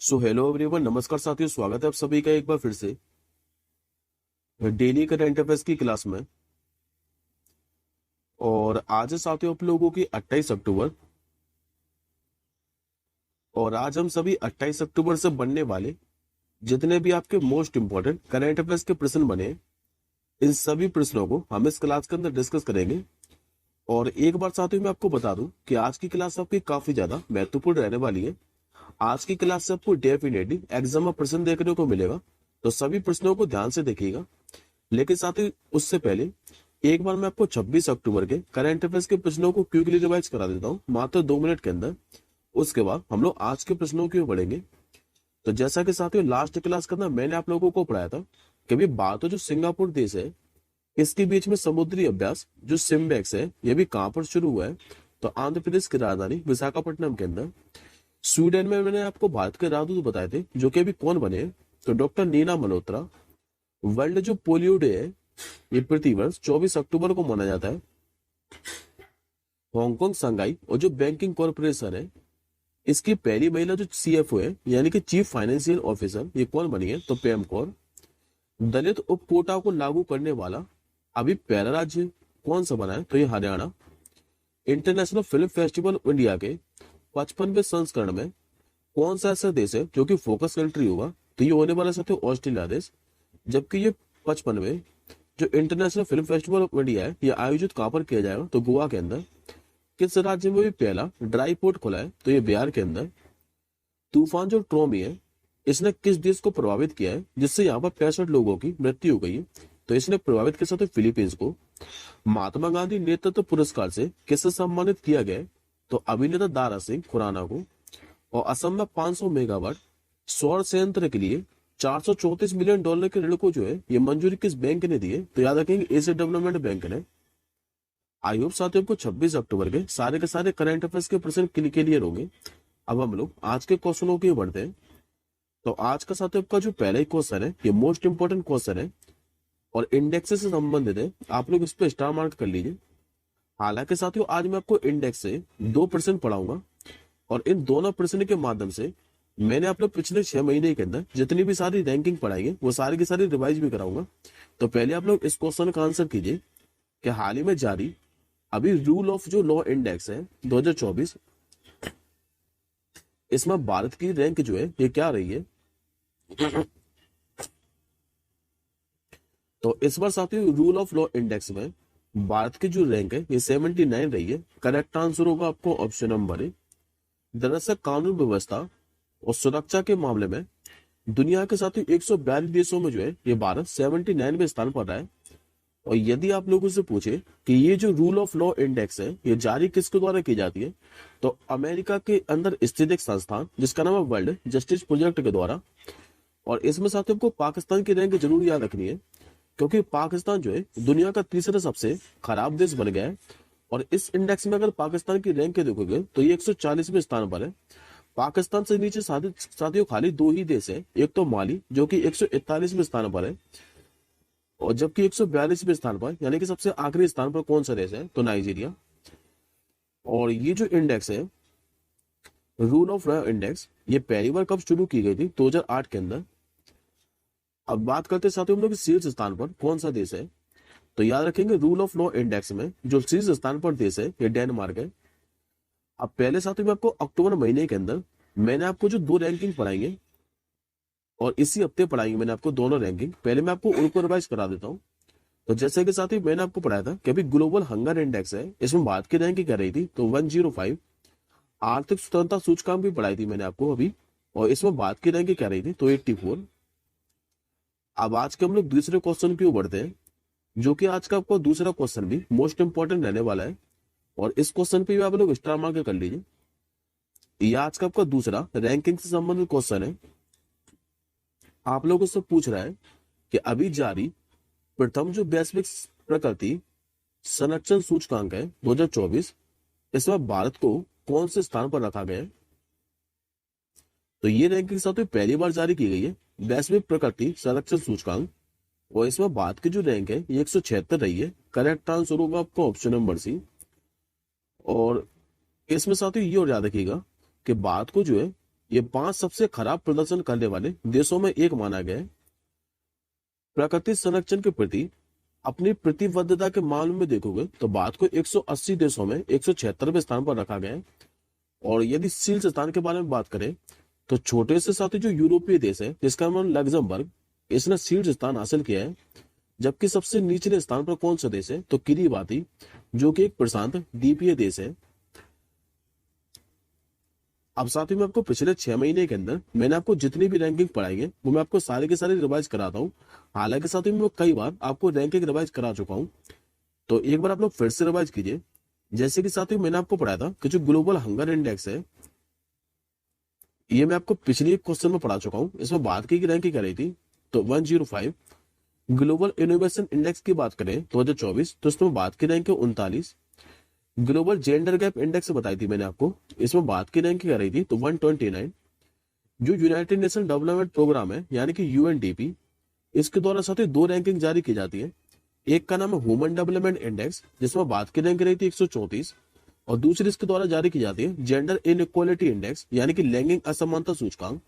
So hello everyone, नमस्कार साथियों। स्वागत है आप सभी का एक बार फिर से डेली करंट अफेयर्स की क्लास में। और आज है साथियों आप लोगों की 28 अक्टूबर। और आज हम सभी 28 अक्टूबर से बनने वाले जितने भी आपके मोस्ट इंपॉर्टेंट करंट अफेयर्स के प्रश्न बने हैं, इन सभी प्रश्नों को हम इस क्लास के अंदर डिस्कस करेंगे। और एक बार साथियों मैं आपको बता दूं कि आज की क्लास आपकी काफी ज्यादा महत्वपूर्ण रहने वाली है। आज की क्लास से आपको डेफिनेटली एग्जाम में प्रश्न देखने को मिलेगा, तो सभी प्रश्नों को ध्यान से देखिएगा। लेकिन साथ ही उससे पहले एक बार मैं आपको 26 अक्टूबर के करंट अफेयर्स के प्रश्नों को क्विकली रिवाइज करा देता हूँ मात्र 2 मिनट के अंदर। उसके बाद हम लोग आज के प्रश्नों की ओर बढ़ेंगे। तो जैसा कि साथियों लास्ट क्लास के अंदर मैंने आप लोगों को पढ़ाया था कि भाई बात हो जो सिंगापुर देश है, इसके बीच में समुद्री अभ्यास जो सिम्बेक्स है, ये भी कहां पर शुरू हुआ है? तो आंध्र प्रदेश की राजधानी विशाखापट्टनम के अंदर। स्वीडन में मैंने आपको भारत के राजदूत बताए थे, जो कि अभी कौन बने हैं? तो डॉक्टर नीना मल्होत्रा। वर्ल्ड जो पोलियो डे है, ये प्रतिवर्ष 24 अक्टूबर को मनाया जाता है। हांगकांग संघाई और जो बैंकिंग कॉरपोरेशन है, इसकी पहली महिला जो सीएफओ है यानी कि चीफ फाइनेंशियल ऑफिसर, ये कौन बनी है? तो पेम कौर। दलित उप कोटा को लागू करने वाला अभी पहला राज्य कौन सा बना है? तो ये Haryana. International film festival of India के 55वें संस्करण में कौन सा ऐसा देश है जो कि फोकस कंट्री होगा? तो ये होने वाला साथ ऑस्ट्रेलिया देश। जबकि ये 55वें जो international film festival of India है, ये आयोजित कहां पर किया जाएगा? तो गोवा के अंदर। किस राज्य में भी पहला ड्राई पोर्ट खुला है? तो ये बिहार के अंदर। तूफान जो ट्रोमी है, इसने किस देश को प्रभावित किया है जिससे यहाँ पर 65 लोगों की मृत्यु हो गई है? तो इसने प्रभावित किया था फिलीपींस को। महात्मा गांधी नेतृत्व पुरस्कार से किससे सम्मानित किया गया है? तो अभिनेता दारा सिंह खुराना को। और असम में 500 मेगावाट सौर संयंत्र के लिए $434 मिलियन के ऋण को जो है ये मंजूरी किस बैंक ने दी है? तो याद रखेंगे एशिया डेवलपमेंट बैंक ने। आई होप साथियों को 26 अक्टूबर के सारे करंट अफेयर्स के प्रश्न क्लियर होंगे। अब हम लोग आज के क्वेश्चनों की ओर बढ़ते हैं। तो आज का साथियों का जो पहला ही क्वेश्चन है, ये मोस्ट इंपोर्टेंट क्वेश्चन है और इंडेक्स से संबंधित है। आप लोग इस पे स्टार मार्क कर लीजिए। हालांकि साथियों आज मैं आपको इंडेक्स से 2% पढ़ाऊंगा और इन दोनों प्रश्न के माध्यम से मैंने आप लोग पिछले 6 महीने के अंदर जितनी भी सारी रैंकिंग पढ़ाई है वो सारी की सारी रिवाइज भी कराऊंगा। तो पहले आप लोग इस क्वेश्चन का आंसर कीजिए कि हाल ही में जारी अभी रूल ऑफ जो लॉ इंडेक्स है 2024, इसमें भारत की रैंक जो है ये क्या रही है? तो इस बार साथियों रूल ऑफ लॉ इंडेक्स में भारत की जो रैंक है ये 79 रही है। करेक्ट आंसर होगा आपको ऑप्शन नंबर ए। दरअसल कानून व्यवस्था और सुरक्षा के मामले में दुनिया के साथ ही 142 देशों में जो है ये भारत 79वें स्थान पर रहा है। और यदि आप लोगों से पूछे कि ये जो रूल ऑफ लॉ इंडेक्स है ये जारी किसके द्वारा की जाती है, तो अमेरिका के अंदर स्थित एक संस्थान जिसका नाम है वर्ल्ड जस्टिस प्रोजेक्ट के द्वारा। और इसमें साथ ही आपको पाकिस्तान की रैंक जरूर याद रखनी है, क्योंकि पाकिस्तान जो है दुनिया का तीसरा सबसे खराब देश बन गया है। और इस इंडेक्स में अगर पाकिस्तान की रैंक देखोगे तो ये 140वें स्थान पर है। पाकिस्तान से नीचे साथियों खाली दो ही देश है, एक तो माली जो कि 141वें स्थान पर है, और जबकि 142वें स्थान पर यानी कि सबसे आखिरी स्थान पर कौन सा देश है? तो नाइजीरिया। और ये जो इंडेक्स है रूल ऑफ लॉ इंडेक्स, ये पहली बार कब शुरू की गई थी? 2008 के अंदर। अब बात करते साथियों हम लोग शीर्ष स्थान पर कौन सा देश है? तो याद रखेंगे रूल ऑफ लॉ इंडेक्स में जो शीर्ष स्थान पर देश है ये डेनमार्क है। अब पहले साथियों में आपको अक्टूबर महीने के अंदर मैंने आपको जो 2 रैंकिंग पढ़ाएंगे और इसी हफ्ते पढ़ाएंगे मैंने आपको दोनों रैंकिंग। पहले मैं आपको उनको रिवाइज करा देता हूँ। तो जैसे कि साथी मैंने आपको पढ़ाया था कि अभी ग्लोबल हंगर इंडेक्स है, इसमें भारत की रैंकिंग क्या रही थी? तो 105। आर्थिक स्वतंत्रता सूचकांक भी पढ़ाई थी मैंने आपको अभी, और इसमें भारत की रैंकिंग क्या रही थी? तो 84। अब आज के हम लोग दूसरे क्वेश्चन की ओर बढ़ते हैं, जो कि आज का आपको दूसरा क्वेश्चन भी मोस्ट इंपॉर्टेंट रहने वाला है। और इस क्वेश्चन पे भी आप लोग स्टार मार्क कर लीजिए। ये आज का आपका दूसरा रैंकिंग से संबंधित क्वेश्चन है। आप लोगों से पूछ रहा है कि अभी जारी प्रथम जो वैश्विक प्रकृति संरक्षण सूचकांक है 2024, इसमें भारत को कौन से स्थान पर रखा गया है? तो ये रैंकिंग साथ पहली बार जारी की गई है, वैश्विक प्रकृति संरक्षण सूचकांक। और इसमें भारत की जो रैंक है ये 176 रही है। करेक्ट आंसर होगा आपका ऑप्शन नंबर सी। और इसमें साथ ही ये और याद रखिएगा कि भारत को जो है ये 5 सबसे खराब प्रदर्शन करने वाले देशों में एक माना गया है। प्रकृति संरक्षण के प्रति अपनी प्रतिबद्धता के मामले में देखोगे तो भारत को 180 देशों में 176वें स्थान पर रखा गया है। और यदि शीर्ष स्थान के बारे में बात करें तो छोटे से साथ ही जो यूरोपीय देश है जिसका नाम लग्जमबर्ग, इसने शीर्ष स्थान हासिल किया है। जबकि सबसे निचले स्थान पर कौन सा देश है तो किरीबाती, जो कि एक प्रशांत द्वीपीय देश है। अब साथ ही मैं आपको पिछले 6 महीने के अंदर मैंने आपको जितनी भी रैंकिंग पढ़ाई है वो मैं आपको सारे के सारे रिवाइज कराता हूँ। हालांकि साथ ही मैं कई बार आपको रैंकिंग रिवाइज करा चुका हूँ, तो एक बार आप लोग फिर से रिवाइज कीजिए। जैसे कि साथ ही मैंने आपको पढ़ाया था कि जो ग्लोबल हंगर इंडेक्स है, ये मैं आपको पिछले एक क्वेश्चन में पढ़ा चुका हूँ। इसमें भारत की रैंकिंग कर रही थी तो 105। ग्लोबल इनोवेशन इंडेक्स की बात करें 2024 तो इसमें भारत की रैंक है 39। ग्लोबल जेंडर गैप इंडेक्स बताई थी मैंने आपको, इसमें भारत की रैंकिंग कर रही थी तो 129। जो यूनाइटेड नेशन डेवलपमेंट प्रोग्राम है यानी कि यूएनडीपी, इसके द्वारा साथ ही 2 रैंकिंग जारी की जाती है। एक का नाम है ह्यूमन डेवलपमेंट इंडेक्स जिसमें भारत की रैंक रही थी 134, और दूसरी इसके द्वारा जारी की जाती है जेंडर इनइक्वालिटी इंडेक्स यानी कि लैंगिक असमानता सूचकांक,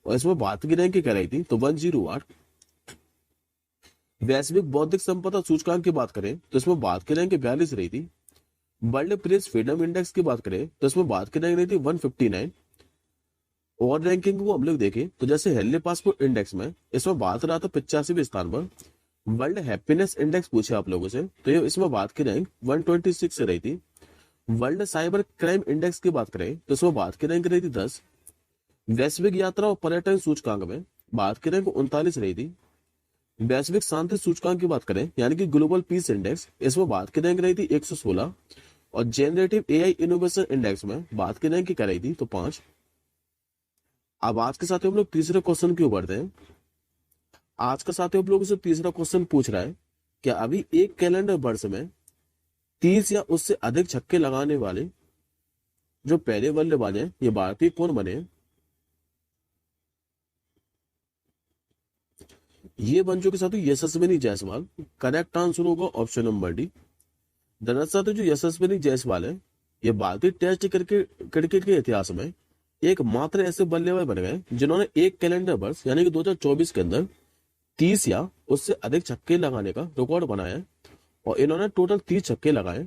और इसमें भारत की रैंकिंग कर रही थी तो 108। वैश्विक बौद्धिक संपदा सूचकांक की बात करें तो इसमें भारत की रैंक 42 रही थी। वर्ल्ड प्रेस फ्रीडम इंडेक्स की बात करें तो इसमें भारत की रैंक रही थी 159। और रैंकिंग को हम लोग देखें तो जैसे हेनली पासपोर्ट इंडेक्स में इसमें भारत रहा था 85वें स्थान पर। वर्ल्ड हैप्पीनेस इंडेक्स पूछे आप लोगों से तो ये इसमें भारत की रैंक 126 से रही थी। वर्ल्ड साइबर क्राइम इंडेक्स की बात करें तो इसमें भारत की रैंक रही थी 10। वैश्विक यात्रा और पर्यटन सूचकांक में भारत की रैंक 39 रही थी। वैश्विक शांति सूचकांक की बात करें यानी कि ग्लोबल पीस इंडेक्स, इसमें भारत की रैंक रही थी 116। और जेनरेटिव एआई इनोवेशन इंडेक्स में भारत की रैंक की रही थी तो 5। अब आज के साथ हम लोग तीसरे क्वेश्चन की ओर बढ़ते हैं। आज का साथी आप लोगों से तीसरा क्वेश्चन पूछ रहा है, क्या अभी एक कैलेंडर वर्ष में 30 या उससे अधिक छक्के लगाने वाले जो पहले बल्लेबाज हैं ये भारतीय कौन बने हैं? ये बन चुके साथी यशस्विनी जायसवाल। करेक्ट आंसर होगा ऑप्शन नंबर डी। दरअसल जो यशस्विनी जायसवाल है ये भारतीय टेस्ट क्रिकेट के इतिहास में एकमात्र ऐसे बल्लेबाज बन गए जिन्होंने एक कैलेंडर वर्ष यानी कि 2024 के अंदर 30 या उससे अधिक छक्के लगाने का रिकॉर्ड बनाया है। और इन्होंने टोटल 30 छक्के लगाए।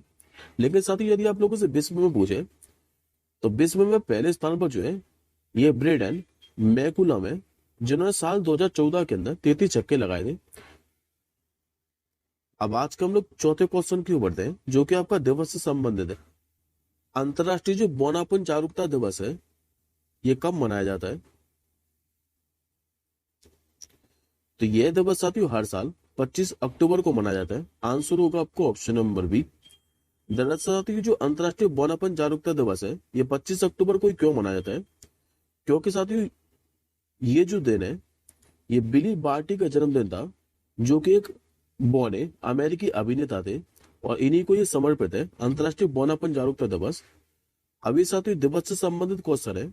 लेकिन साथ ही यदि आप लोगों से विश्व में पूछे तो विश्व में पहले स्थान पर जो है ये ब्रेडन मैकुलम है, जिन्होंने साल 2014 के अंदर 33 छक्के लगाए थे। अब आज के हम लोग चौथे क्वेश्चन की ओर बढ़ते हैं जो कि आपका दिवस से संबंधित है। अंतरराष्ट्रीय जो बौनापन जागरूकता दिवस है ये कब मनाया जाता है? तो यह दिवस साथियों हर साल 25 अक्टूबर को मनाया जाता है। आंसर होगा आपको ऑप्शन नंबर बी। दरअसल साथियों जो अंतरराष्ट्रीय बौनापन जागरूकता दिवस है ये 25 अक्टूबर को ही क्यों मनाया जाता है? क्योंकि साथियों ये जो दिन है ये बिली बार्टी का जन्मदिन था, जो कि एक बौने अमेरिकी अभिनेता थे, और इन्हीं को ये समर्पित है अंतरराष्ट्रीय बौनापन जागरूकता दिवस। अभी साथियों दिवस से संबंधित क्वेश्चन है।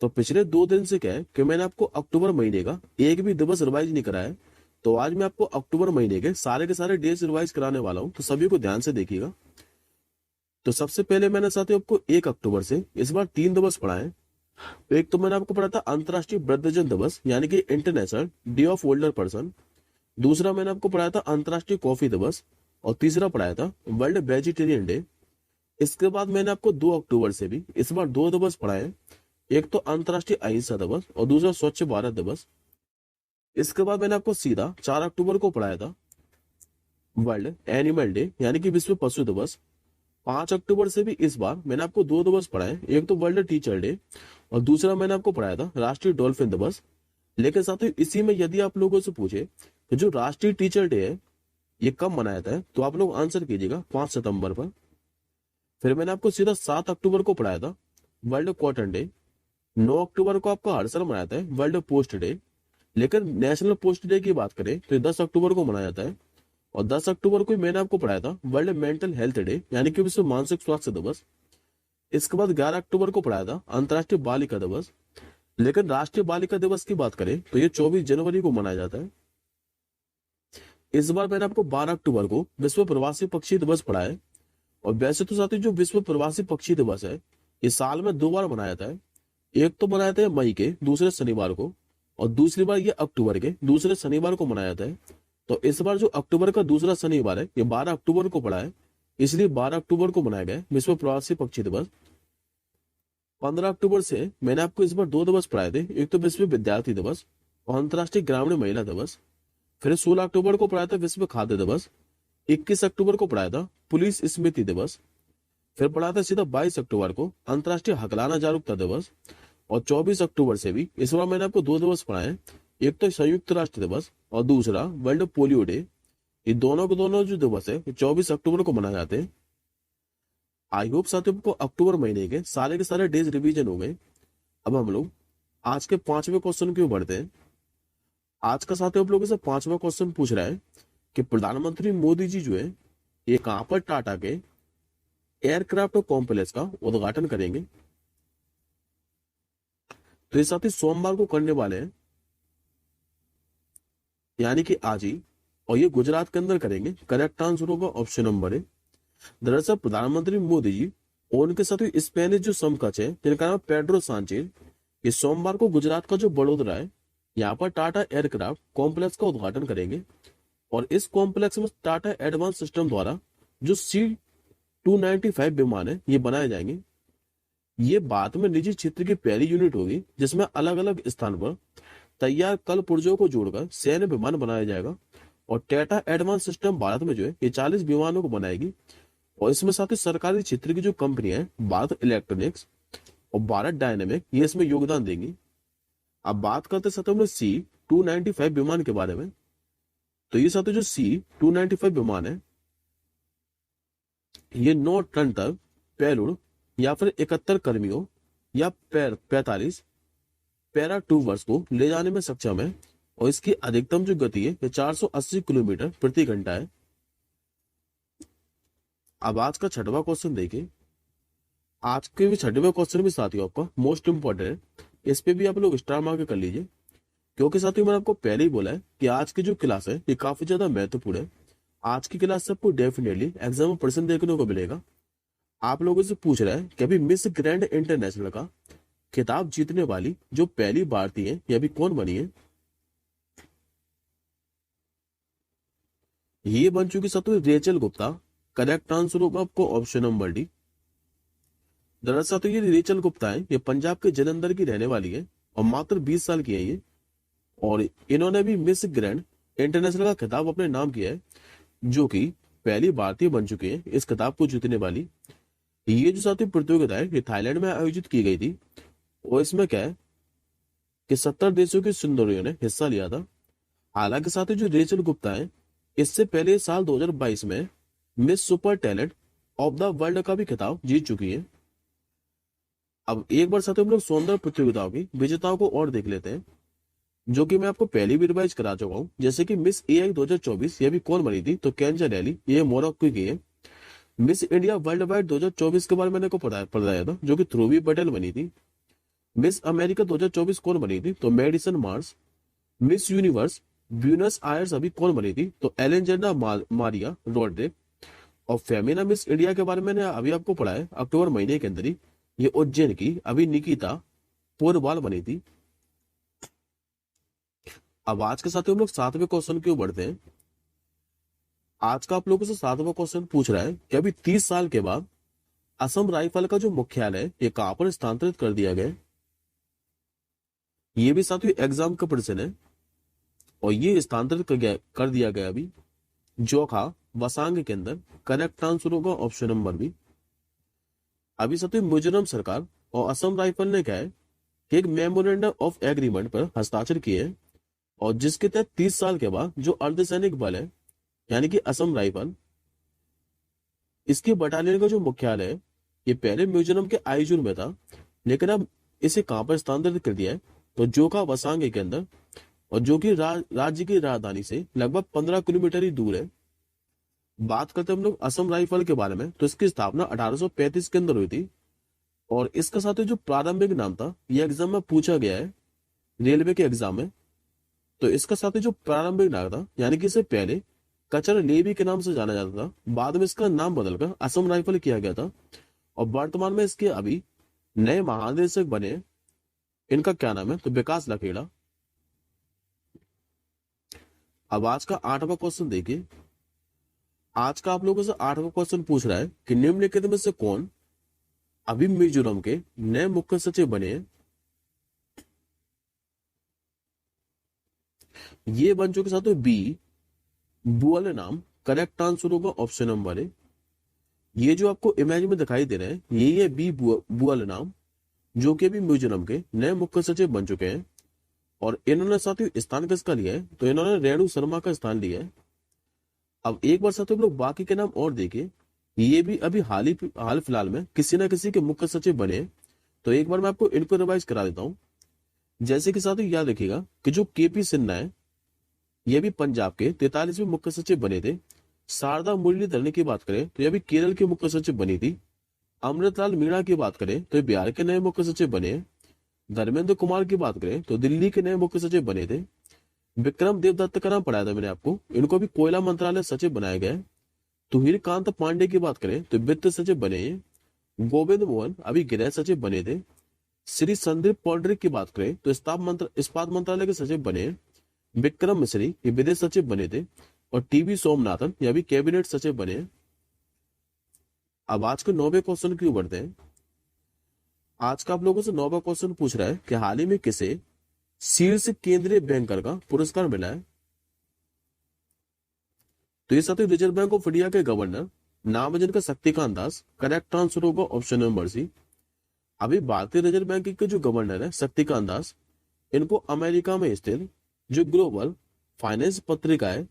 तो पिछले 2 दिन से क्या है कि मैंने आपको अक्टूबर महीने का एक भी दिवस रिवाइज नहीं कराया है, तो आज मैं आपको अक्टूबर महीने के सारे डेज रिवाइज कराने वाला हूं, तो सभी को ध्यान से देखिएगा। तो सबसे पहले मैंने साथियों आपको 1 अक्टूबर से इस बार 3 दिवस पढ़ाए। एक तो मैंने आपको पढ़ा था अंतरराष्ट्रीय वृद्धजन दिवस यानी कि international day of older person. दूसरा मैंने आपको पढ़ाया था अंतरराष्ट्रीय कॉफी दिवस, और तीसरा पढ़ाया था वर्ल्ड वेजिटेरियन डे। इसके बाद मैंने आपको 2 अक्टूबर से भी इस बार 2 दिवस पढ़ाए। एक तो अंतरराष्ट्रीय अहिंसा दिवस और दूसरा स्वच्छ भारत दिवस। इसके बाद मैंने आपको सीधा 4 अक्टूबर को पढ़ाया था वर्ल्ड एनिमल डे यानी कि विश्व पशु दिवस। 5 अक्टूबर से भी इस बार मैंने आपको 2 दिवस पढ़ाए, एक तो वर्ल्ड टीचर डे और दूसरा मैंने आपको पढ़ाया था राष्ट्रीय डॉल्फिन दिवस। लेकिन साथियों इसी में यदि आप लोगों से पूछे तो जो राष्ट्रीय टीचर डे है ये कब मनाया जाता है, तो आप लोग आंसर कीजिएगा 5 सितंबर पर। फिर मैंने आपको सीधा 7 अक्टूबर को पढ़ाया था वर्ल्ड कॉटन डे। 9 अक्टूबर को आपका हर साल मनाया जाता है वर्ल्ड पोस्ट डे। लेकिन नेशनल पोस्ट डे की बात करें तो 10 अक्टूबर को मनाया जाता है। और 10 अक्टूबर को मैंने आपको पढ़ाया था वर्ल्ड मेंटल हेल्थ डे यानी कि विश्व मानसिक स्वास्थ्य दिवस। इसके बाद 11 अक्टूबर को पढ़ाया था अंतर्राष्ट्रीय बालिका दिवस। लेकिन राष्ट्रीय बालिका दिवस की बात करें तो ये 24 जनवरी को मनाया जाता है। इस बार मैंने आपको 12 अक्टूबर को विश्व प्रवासी पक्षी दिवस पढ़ाया है। और वैसे तो साथियों जो विश्व प्रवासी पक्षी दिवस है ये साल में 2 बार मनाया जाता है। एक तो मनाया था मई के दूसरे शनिवार को, और दूसरी बार ये अक्टूबर के दूसरे शनिवार को मनाया था। तो इस बार जो अक्टूबर का दूसरा शनिवार है ये 12 अक्टूबर को पड़ा है, इसलिए 12 अक्टूबर को मनाया गया है विश्व प्रवासी पक्षी दिवस। 15 अक्टूबर से मैंने आपको इस बार 2 दिवस पढ़ाए थे, एक तो विश्व विद्यार्थी दिवस और अंतर्राष्ट्रीय ग्रामीण महिला दिवस। फिर 16 अक्टूबर को पढ़ाया था विश्व खाद्य दिवस। 21 अक्टूबर को पढ़ाया था पुलिस स्मृति दिवस। फिर पढ़ा था सीधा 22 अक्टूबर को अंतर्राष्ट्रीय हकलाना जागरूकता दिवस। और 24 अक्टूबर से भी इस बार मैंने आपको 2 दिवस पढ़ाए हैं, एक तो संयुक्त राष्ट्र दिवस और दूसरा वर्ल्ड पोलियो डे। ये दोनों के दोनों जो दिवस है 24 अक्टूबर को मनाए जाते हैं। आई होप साथियों को अक्टूबर महीने के सारे डेज रिवीजन हो गए। अब हम लोग आज के 5वें क्वेश्चन की ओर बढ़ते हैं। आज का साथियों आप लोगों से 5वां क्वेश्चन पूछ रहा है कि प्रधानमंत्री मोदी जी जो है ये कहां पर टाटा के एयरक्राफ्ट कॉम्प्लेक्स का उद्घाटन करेंगे। तो ये साथी सोमवार को करने वाले हैं, यानी कि आज ही, और ये गुजरात के अंदर करेंगे। करेक्ट आंसर होगा ऑप्शन नंबर है। दरअसल प्रधानमंत्री मोदी जी और उनके साथ स्पेनिश जो समकक्ष है जिनका नाम पेड्रो सांचेज, ये सोमवार को गुजरात का जो बड़ोदरा है यहाँ पर टाटा एयरक्राफ्ट कॉम्प्लेक्स का उद्घाटन करेंगे। और इस कॉम्प्लेक्स में टाटा एडवांस सिस्टम द्वारा जो C-295 विमान है ये बनाए जाएंगे। ये बाद में निजी क्षेत्र की पहली यूनिट होगी जिसमें अलग अलग स्थान पर तैयार कल पुर्जों को जोड़कर सैन्य विमान बनाया जाएगा। और टाटा एडवांस सिस्टम भारत में जो है ये 40 विमानों को बनाएगी। और इसमें साथ ही सरकारी क्षेत्र की जो कंपनियां हैं भारत इलेक्ट्रॉनिक्स और भारत डायनेमिक ये इसमें योगदान देंगी। अब बात करते साथ हम लोग C-295 विमान के बारे में। तो ये साथ जो C-295 विमान है ये 9 टन तक पेलोड या फिर 71 कर्मियों या 45 पैरा ट्यूबर्स को ले जाने में सक्षम है। और इसकी अधिकतम जो गति है ये 480 किलोमीटर प्रति घंटा है। अब आज का 6वां क्वेश्चन देखिए। आज के भी 6वें क्वेश्चन भी साथियों आपका मोस्ट इंपॉर्टेंट है, इस पे भी आप लोग स्टार मार्क कर लीजिए, क्योंकि साथियों मैंने आपको पहले ही बोला है कि आज की जो क्लास है ये काफी ज्यादा महत्वपूर्ण है। आज की क्लास से आपको डेफिनेटली एग्जाम में प्रश्न देखने को मिलेगा। आप लोगों से पूछ रहा है कि अभी मिस ग्रैंड इंटरनेशनल का खिताब जीतने वाली जो पहली भारतीय है ये अभी कौन बनी है। ये बन चुकी साथियों रेचल गुप्ता। करेक्ट आंसर होगा आपको ऑप्शन नंबर डी। दरअसल तो ये रेचल गुप्ता है, ये पंजाब के जलंधर की रहने वाली है और मात्र 20 साल की है ये। और इन्होंने भी मिस ग्रैंड इंटरनेशनल का खिताब अपने नाम किया है, जो कि पहली भारतीय बन चुके हैं इस खिताब को जीतने वाली। ये जो साथी प्रतियोगिता है ये थाईलैंड में आयोजित की गई थी। और इसमें क्या है कि 70 देशों की सुंदरियों ने हिस्सा लिया था। हालांकि साथी जो रेचल गुप्ता है इससे पहले साल 2022 में miss super talent of the world का भी खिताब जीत चुकी है। अब एक बार साथ हम लोग सौंदर्य प्रतियोगिताओं की विजेताओं को और देख लेते हैं, जो कि मैं आपको पहले भी रिवाइज करा चुका हूँ। जैसे कि मिस एआई 2024 ये भी कौन बनी थी, तो केंजा रैली, ये मोरक्को की है। मिस इंडिया वर्ल्ड वाइड 2024 के बारे में मैंने को बताया था, जो कि ध्रुवी पटेल बनी थी। मिस अमेरिका 2024 कौन बनी थी, तो Madison Marsh. Miss Universe Buenos Aires अभी कौन बनी थी, तो एलेंजेंडा मारिया रोड्रिक। और फेमिना मिस इंडिया के बारे में मैंने अभी आपको पढ़ा है अक्टूबर महीने के अंदर ही, ये उज्जैन की अभी निकिता पोरवाल बनी थी। अब आज के साथ हम लोग 7वें क्वेश्चन की ओर बढ़ते हैं। आज का आप लोगों से 7वां क्वेश्चन पूछ रहा है कि अभी 30 साल के बाद असम राइफल का जो मुख्यालय ये कहां पर स्थानांतरित कर दिया गया। ये भी साथियों एग्जाम का प्रश्न है, और ये स्थानांतरित कर दिया गया अभी जोखा वसांग के अंदर। करेक्ट आंसर होगा ऑप्शन नंबर बी। अभी साथियों मिजोरम सरकार और असम राइफल ने क्या है कि एक मेमोरेंडम ऑफ एग्रीमेंट पर हस्ताक्षर किए हैं, और जिसके तहत 30 साल के बाद जो अर्धसैनिक बल है यानी कि असम राइफल, इसके बटालियन का जो मुख्यालय है ये पहले मिजोरम के आइजोल में था, लेकिन अब इसे कहां पर स्थानांतरित कर दिया है, तो जोखा वसांग के अंदर, और जो कि राज्य की राजधानी से लगभग 15 किलोमीटर ही दूर है। बात करते हैं हम लोग असम राइफल के बारे में, तो इसकी स्थापना 1835 के अंदर हुई थी। और इसका साथ जो प्रारंभिक नाम था यह एग्जाम में पूछा गया है, रेलवे के एग्जाम में। तो इसका साथ जो प्रारंभिक नाम था यानी कि इसे पहले कचर नेवी के नाम से जाना जाता था, बाद में इसका नाम बदलकर असम राइफल किया गया था। और वर्तमान में इसके अभी नए महानिदेशक बने इनका क्या नाम है? तो विकास लखेड़ा। अब आज का 8वां क्वेश्चन देखिए। आज का आप लोगों से 8वां क्वेश्चन पूछ रहा है कि निम्नलिखित में से कौन अभी मिजोरम के नए मुख्य सचिव बने हैं? ये बन चुके साथ बी बुअल नाम। करेक्ट आंसर होगा ऑप्शन नंबर ए। ये जो आपको इमेज में दिखाई दे रहे हैं यही है बी बुअल नाम, जो कि अभी मिजोरम के नए मुख्य सचिव बन चुके हैं। और इन्होंने साथियों स्थान किसका लिया है? तो इन्होंने रेणु शर्मा का स्थान लिया है। अब एक बार साथियों लोग बाकी के नाम और देखिए। ये भी अभी हाल फिलहाल में किसी ना किसी के मुख्य सचिव बने हैं। तो एक बार मैं आपको इनको रिवाइज करा देता हूँ। जैसे कि साथियों याद रखिएगा कि जो केपी सिन्हा है ये भी पंजाब के 43वें मुख्य सचिव बने थे। शारदा मुरलीधरन की बात करें तो ये भी केरल की मुख्य सचिव बनी थी। अमृतलाल मीणा की बात करें तो ये बिहार के नए मुख्य सचिव बने हैं। धर्मेंद्र कुमार की बात करें तो दिल्ली के नए मुख्य सचिव बने थे। विक्रम देवदत्त का नाम पढ़ाया था मैंने आपको, इनको भी कोयला मंत्रालय सचिव बनाया गया है। तुहिर कांत पांडे की बात करें तो वित्त सचिव बने हैं। गोविंद मोहन अभी गृह सचिव बने थे। श्री संदीप पौंडरिक की बात करें तो इस्पात मंत्रालय के सचिव बने हैं। विक्रम मिश्री ये विदेश सचिव बने थे। और टीवी सोमनाथन ये अभी कैबिनेट सचिव बने हैं। अब आज के 9वें क्वेश्चन की ओर बढ़ते हैं। आज का आप लोगों से 9वां क्वेश्चन पूछ रहा है कि हाल ही में किसे शीर्ष केंद्रीय बैंकर का पुरस्कार मिला है? तो ये साथियों रिजर्व बैंक ऑफ इंडिया के गवर्नर नाम है जिनका शक्तिकांत दास। करेक्ट आंसर होगा ऑप्शन नंबर सी। अभी भारतीय रिजर्व बैंक के जो गवर्नर है शक्तिकांत दास, इनको अमेरिका में स्थित जो ग्लोबल फाइनेंस पत्रिका है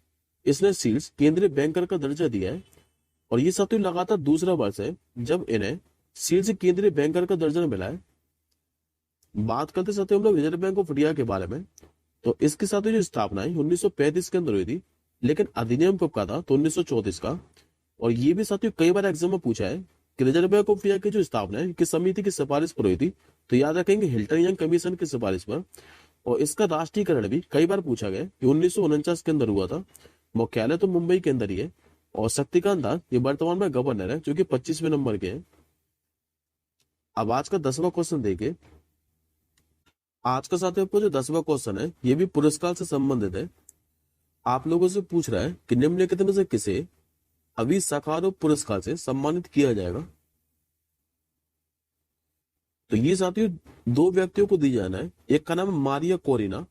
इसने शीर्ष केंद्रीय बैंकर का दर्जा दिया है। और ये साथियों लगातार दूसरा वर्ष है जब इन्हें शीर्ष केंद्रीय बैंकर का दर्जा मिला है। बात करते साथियों हम लोग रिजर्व बैंक ऑफ इंडिया के बारे में। तो इसके साथ जो स्थापना है 1935 के अंदर हुई थी, लेकिन अधिनियम कब का था? तो 1934 का। और ये भी साथियों कई बार एग्जाम में पूछा है कि रिजर्व बैंक ऑफ इंडिया की जो स्थापना है किस समिति की सिफारिश पर हुई थी? तो याद रखेंगे हिल्टन यंग कमीशन की सिफारिश पर। और इसका राष्ट्रीयकरण भी कई बार पूछा गया कि 1949 के अंदर हुआ था। मुख्यालय तो मुंबई के अंदर ही है। और शक्तिकांत दास ये वर्तमान में गवर्नर है जो कि 25वें नंबर के हैं। अब आज का 10वां क्वेश्चन देखिए। आज का साथ आपको जो 10वां क्वेश्चन है ये भी पुरस्कार से संबंधित है। आप लोगों से पूछ रहा है कि निम्नलिखित में से किसे अभी सखारोव पुरस्कार से सम्मानित किया जाएगा? तो ये साथियों दो व्यक्तियों को दी जाना है। एक का नाम है मारिया कोरिना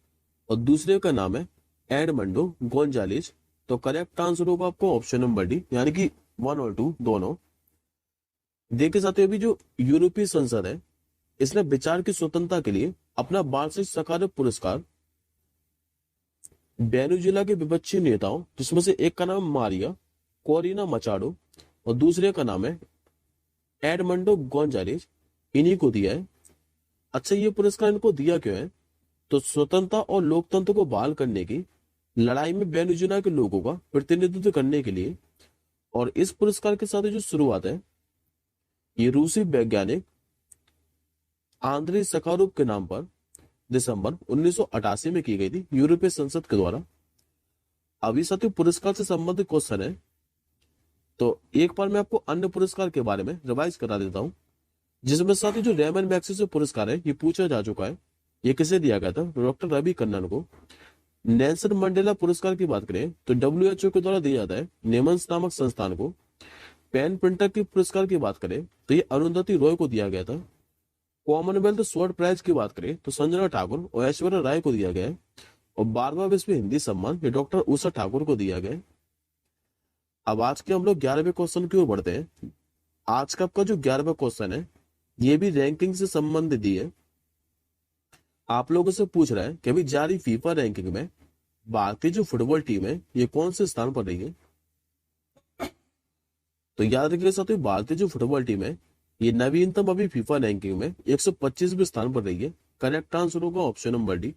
और दूसरे का नाम है एडमंडो गोंजालेज। तो करेक्ट आंसर होगा आपको ऑप्शन नंबर डी, यानी कि 1 और 2 दोनों। देखिए साथियों अभी जो यूरोपीय संसद है इसने विचार की स्वतंत्रता के लिए अपना वार्षिक सखारव पुरस्कार वेनेजुएला के विपक्षी नेताओं, जिसमें से एक का नाम मारिया कोरिना मचाडो और दूसरे का नाम है एडमंडो गोंजालेज, इन्हीं को दिया है। अच्छा ये पुरस्कार इनको दिया क्यों है? तो स्वतंत्रता और लोकतंत्र को बहाल करने की लड़ाई में वेनेजुएला के लोगों का प्रतिनिधित्व करने के लिए। और इस पुरस्कार के साथ जो शुरुआत है ये रूसी वैज्ञानिक आंद्रे सखारोव के नाम पर दिसंबर 1988 में की गई थी यूरोपीय संसद के द्वारा। अभी साथियों पुरस्कार से संबंधित क्वेश्चन है, तो एक बार मैं आपको अन्य पुरस्कार के बारे में रिवाइज करा देता हूं। जिसमें साथियों जो रेमन मैग्सेसे पुरस्कार है ये पूछा जा चुका है। ये किसे दिया गया था? डॉक्टर रवि कन्नन को। नेल्सन मंडेला पुरस्कार की बात करें तो WHO के द्वारा दिया जाता है नेमन्स नामक संस्थान को। पेन प्रिंटर की पुरस्कार की बात करें तो ये अरुंधति रॉय को दिया गया था। कॉमनवेल्थ स्वर्ण प्राइज की बात करें तो संजना ठाकुर और ऐश्वर्या राय को दिया गया है। और 12वां विश्व हिंदी सम्मान ये डॉक्टर उषा ठाकुर को दिया गया है। अब आज के हम लोग 11वें क्वेश्चन की ओर बढ़ते हैं। आज का आपका जो 11वां क्वेश्चन है ये भी रैंकिंग से संबंधित ही है। आप लोगों से पूछ रहा है कि अभी जारी फीफा रैंकिंग में भारतीय जो फुटबॉल टीम है ये कौन से स्थान पर रही है? तो याद रखिए साथियों भारतीय जो फुटबॉल टीम है ये नवीनतम अभी फीफा रैंकिंग में 125वें स्थान पर रही है। करेक्ट आंसर होगा ऑप्शन नंबर डी।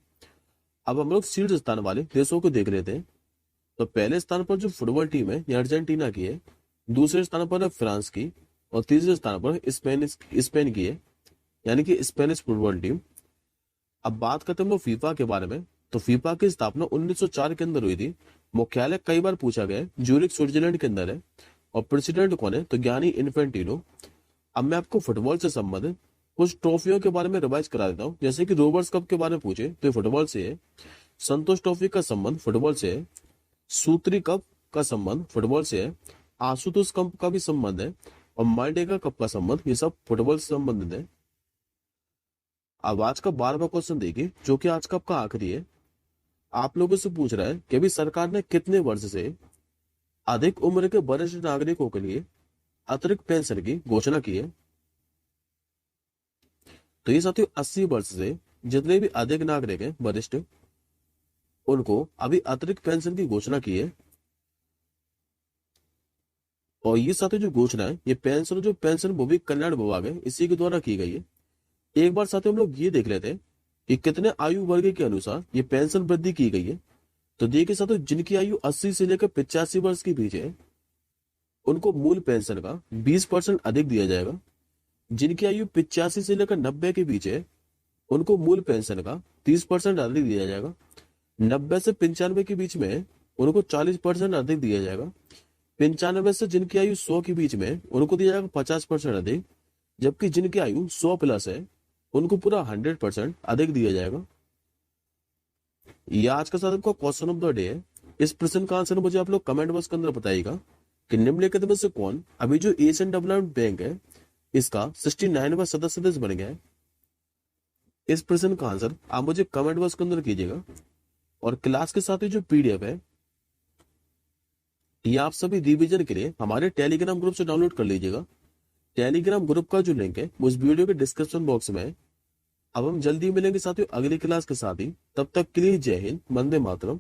अब हम लोग शीर्ष स्थान वाले देशों को देख लेते हैं। तो पहले स्थान पर जो फुटबॉल टीम है ये अर्जेंटीना की है। दूसरे स्थान पर है फ्रांस की। और तीसरे स्थान पर स्पेन की है, यानी कि स्पेनिश फुटबॉल टीम। अब बात करते हैं हम लोग फीफा के बारे में। तो फीफा की स्थापना 1904 के अंदर हुई थी। मुख्यालय कई बार पूछा गया है, ज्यूरिख स्विट्जरलैंड के अंदर है। और प्रेसिडेंट कौन है? तो ज्ञानी इन्फेंटिनो। अब मैं आपको फुटबॉल से संबंधित कुछ ट्रॉफियों के बारे में रिवाइज करा देता हूँ। जैसे कि रोबर्ट्स कप के बारे में पूछे तो ये फुटबॉल से है, संतोष ट्रॉफी का संबंध फुटबॉल से है, सूत्री कप का संबंध फुटबॉल से है, आशुतोष कप का भी संबंध है, और मालडेगा कप का संबंध, ये सब फुटबॉल से संबंधित है। अब आज का 12वां क्वेश्चन देखिए, जो कि आज का आपका आखिरी है। आप लोगों से पूछ रहा है कि अभी सरकार ने कितने वर्ष से अधिक उम्र के वरिष्ठ नागरिकों के लिए अतिरिक्त पेंशन की घोषणा की है। तो ये साथियों 80 वर्ष से जितने भी अधिक नागरिक हैं वरिष्ठ, उनको अभी अतिरिक्त पेंशन की घोषणा की है। और ये साथियों जो घोषणा है, ये पेंशन भोगी कल्याण विभाग है, इसी के द्वारा की गई है। एक बार साथियों हम लोग ये देख लेते हैं कि कितने आयु वर्ग के अनुसार ये पेंशन वृद्धि की गई है। तो देखिए साथियों, जिनकी आयु 80 से लेकर 85 वर्ष के बीच है, उनको मूल पेंशन का 20% अधिक दिया जाएगा। जिनकी आयु 85 से लेकर 90 के बीच है, उनको मूल पेंशन का 30% अधिक दिया जाएगा। 90 से 95 के बीच में उनको 40% अधिक दिया जाएगा। 95 से जिनकी आयु 100 के बीच में, उनको दिया जाएगा 50% अधिक। जबकि जिनकी आयु 100 प्लस है, उनको पूरा 100% अधिक दिया जाएगा। यह आज का साथ आपका क्वेश्चन ऑफ द डे है। इस प्रश्न का आंसर मुझे आप लोग कमेंट बॉक्स के अंदर बताइएगा कि निम्नलिखित में से कौन अभी जो एशियन डेवलपमेंट बैंक है, इसका 69वां सदस्य बन गया है। इस प्रश्न का आंसर आप मुझे कमेंट बॉक्स के अंदर कीजिएगा। और क्लास के साथ ही जो पीडीएफ है, ये आप सभी रिवीजन के लिए हमारे टेलीग्राम ग्रुप से डाउनलोड कर लीजिएगा। टेलीग्राम ग्रुप का जो लिंक है वो इस वीडियो के डिस्क्रिप्शन बॉक्स में है। अब हम जल्दी मिलेंगे साथियों अगली क्लास के साथ ही। तब तक के लिए जय हिंद, वंदे मातरम।